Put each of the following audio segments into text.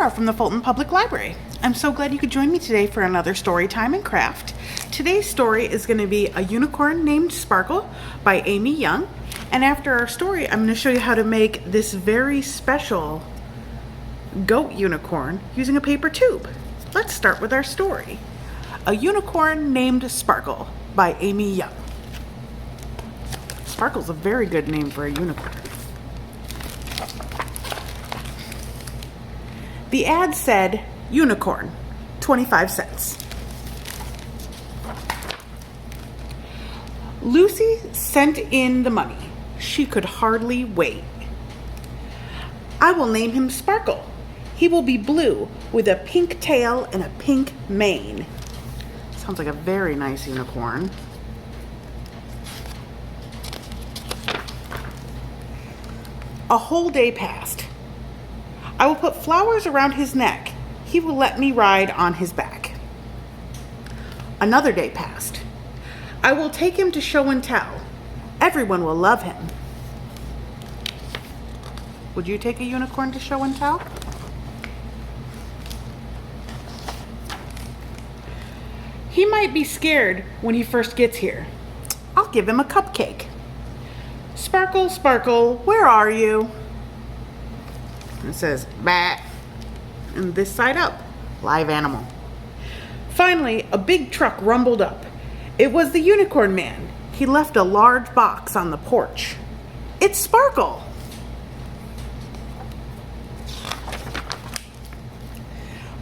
Sara from the Fulton Public Library. I'm so glad you could join me today for another Storytime and Craft. Today's story is going to be A Unicorn Named Sparkle by Amy Young. And after our story, I'm going to show you how to make this very special goat unicorn using a paper tube. Let's start with our story. A Unicorn Named Sparkle by Amy Young. Sparkle's a very good name for a unicorn. The ad said, unicorn, 25 cents. Lucy sent in the money. She could hardly wait. I will name him Sparkle. He will be blue with a pink tail and a pink mane. Sounds like a very nice unicorn. A whole day passed. I will put flowers around his neck. He will let me ride on his back. Another day passed. I will take him to show and tell. Everyone will love him. Would you take a unicorn to show and tell? He might be scared when he first gets here. I'll give him a cupcake. Sparkle, Sparkle, where are you? It says, bat. And this side up, live animal. Finally, a big truck rumbled up. It was the unicorn man. He left a large box on the porch. It's Sparkle.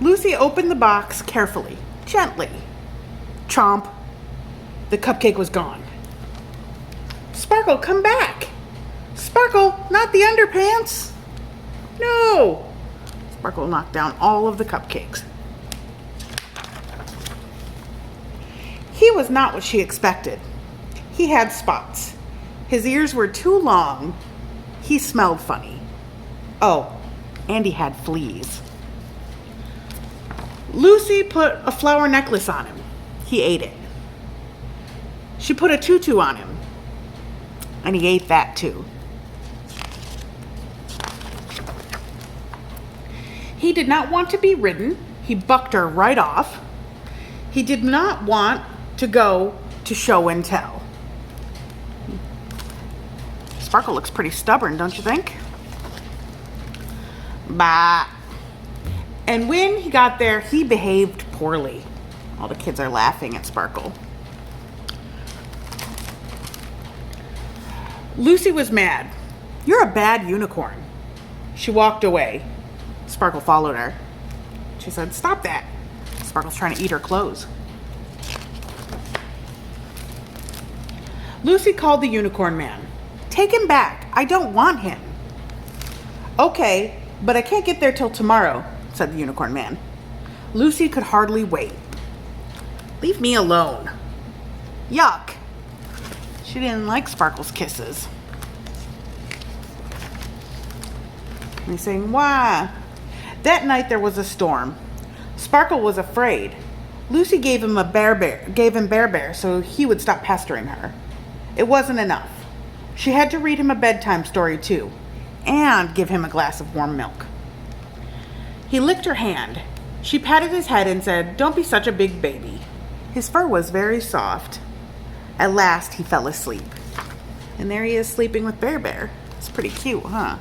Lucy opened the box carefully, gently. Chomp. The cupcake was gone. Sparkle, come back. Sparkle, not the underpants. No! Sparkle knocked down all of the cupcakes. He was not what she expected. He had spots. His ears were too long. He smelled funny. Oh, and he had fleas. Lucy put a flower necklace on him. He ate it. She put a tutu on him, and he ate that too. He did not want to be ridden. He bucked her right off. He did not want to go to show and tell. Sparkle looks pretty stubborn, don't you think? Bah. And when he got there, he behaved poorly. All the kids are laughing at Sparkle. Lucy was mad. You're a bad unicorn. She walked away. Sparkle followed her. She said, stop that. Sparkle's trying to eat her clothes. Lucy called the unicorn man. Take him back. I don't want him. Okay, but I can't get there till tomorrow, said the unicorn man. Lucy could hardly wait. Leave me alone. Yuck. She didn't like Sparkle's kisses. And he's saying, why? That night there was a storm. Sparkle was afraid. Lucy gave him bear so he would stop pestering her. It wasn't enough. She had to read him a bedtime story too, and give him a glass of warm milk. He licked her hand. She patted his head and said, don't be such a big baby. His fur was very soft. At last he fell asleep. And there he is sleeping with Bear. It's pretty cute, huh?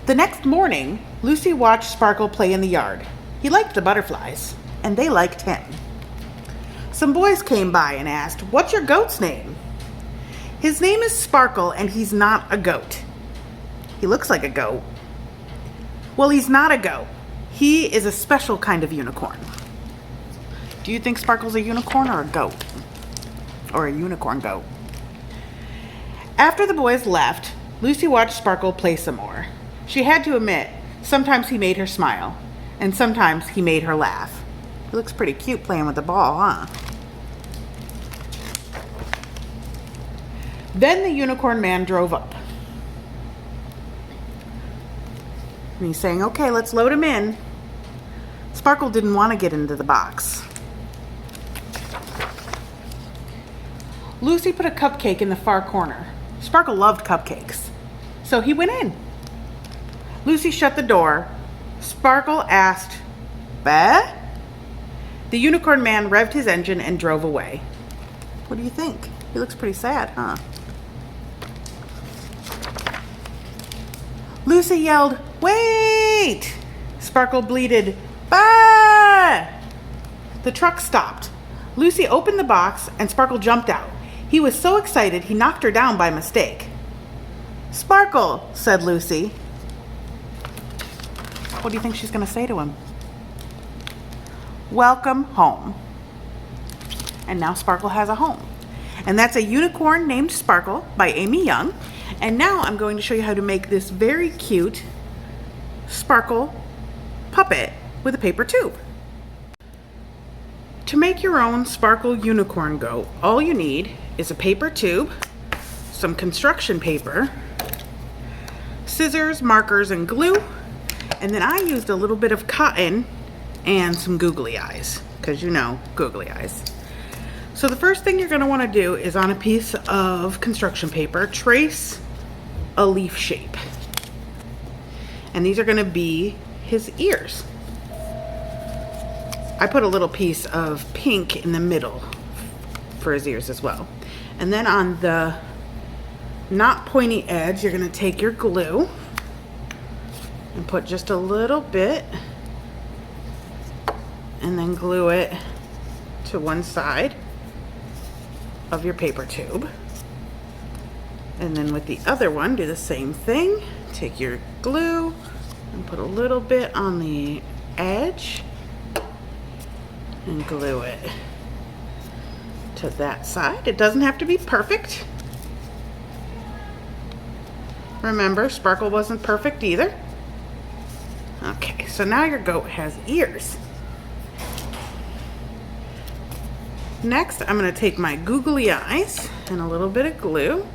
The next morning, Lucy watched Sparkle play in the yard. He liked the butterflies, and they liked him. Some boys came by and asked, what's your goat's name? His name is Sparkle, and he's not a goat. He looks like a goat. Well, he's not a goat. He is a special kind of unicorn. Do you think Sparkle's a unicorn or a goat? Or a unicorn goat? After the boys left, Lucy watched Sparkle play some more. She had to admit, sometimes he made her smile, and sometimes he made her laugh. He looks pretty cute playing with the ball, huh? Then the unicorn man drove up. And he's saying, okay, let's load him in. Sparkle didn't want to get into the box. Lucy put a cupcake in the far corner. Sparkle loved cupcakes, so he went in. Lucy shut the door. Sparkle asked, "Bah?" The unicorn man revved his engine and drove away. What do you think? He looks pretty sad, huh? Lucy yelled, "Wait!" Sparkle bleated, "Bah!" The truck stopped. Lucy opened the box and Sparkle jumped out. He was so excited he knocked her down by mistake. "Sparkle," said Lucy. What do you think she's going to say to him? "Welcome home." And now Sparkle has a home. And that's A Unicorn Named Sparkle by Amy Young. And now I'm going to show you how to make this very cute Sparkle puppet with a paper tube. To make your own Sparkle unicorn goat, all you need is a paper tube, some construction paper, scissors, markers, and glue. And then I used a little bit of cotton and some googly eyes, because you know, googly eyes. So the first thing you're going to want to do is on a piece of construction paper, trace a leaf shape. And these are going to be his ears. I put a little piece of pink in the middle for his ears as well. And then on the not pointy edge, you're going to take your glue and put just a little bit and then glue it to one side of your paper tube. And then with the other one, do the same thing. Take your glue and put a little bit on the edge and glue it to that side. It doesn't have to be perfect. Remember, Sparkle wasn't perfect either. Okay, so now your goat has ears. Next, I'm going to take my googly eyes and a little bit of glue.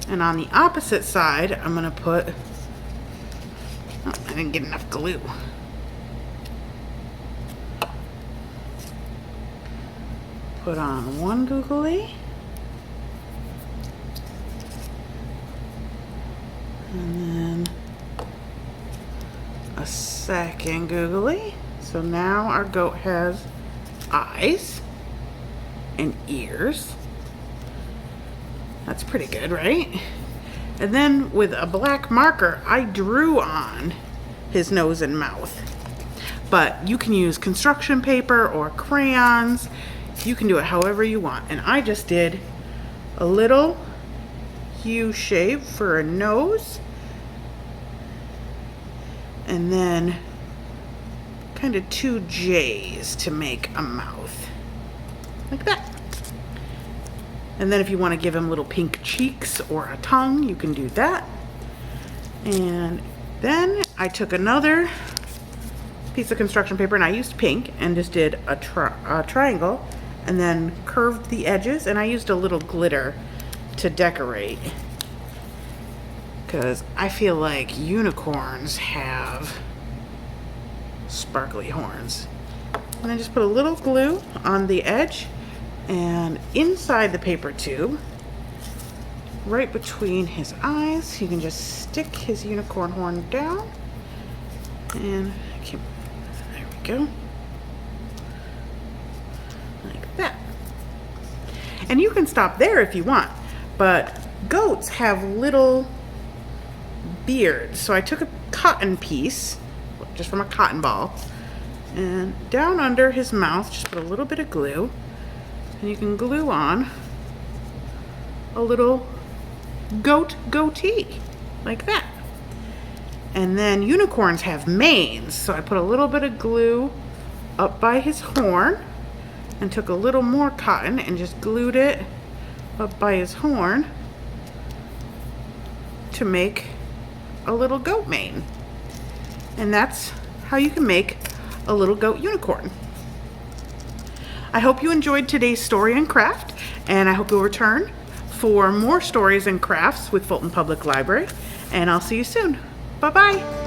And on the opposite side, I'm going to put, oh, I didn't get enough glue. Put on one googly. And then a second googly. So now our goat has eyes and ears. That's pretty good, right? And then with a black marker, I drew on his nose and mouth. But you can use construction paper or crayons. You can do it however you want. And I just did a little U shape for a nose. And then kind of two J's to make a mouth. Like that. And then if you want to give him little pink cheeks or a tongue, you can do that. And then I took another piece of construction paper and I used pink and just did a triangle and then curved the edges, and I used a little glitter to decorate because I feel like unicorns have sparkly horns. And then just put a little glue on the edge and inside the paper tube, right between his eyes, you can just stick his unicorn horn down. And there we go. Like that. And you can stop there if you want, but goats have little beards. So I took a cotton piece, just from a cotton ball, and down under his mouth, just put a little bit of glue. And you can glue on a little goat goatee, like that. And then unicorns have manes, so I put a little bit of glue up by his horn and took a little more cotton and just glued it up by his horn to make a little goat mane. And that's how you can make a little goat unicorn. I hope you enjoyed today's story and craft, and I hope you'll return for more stories and crafts with Fulton Public Library, and I'll see you soon. Bye-bye.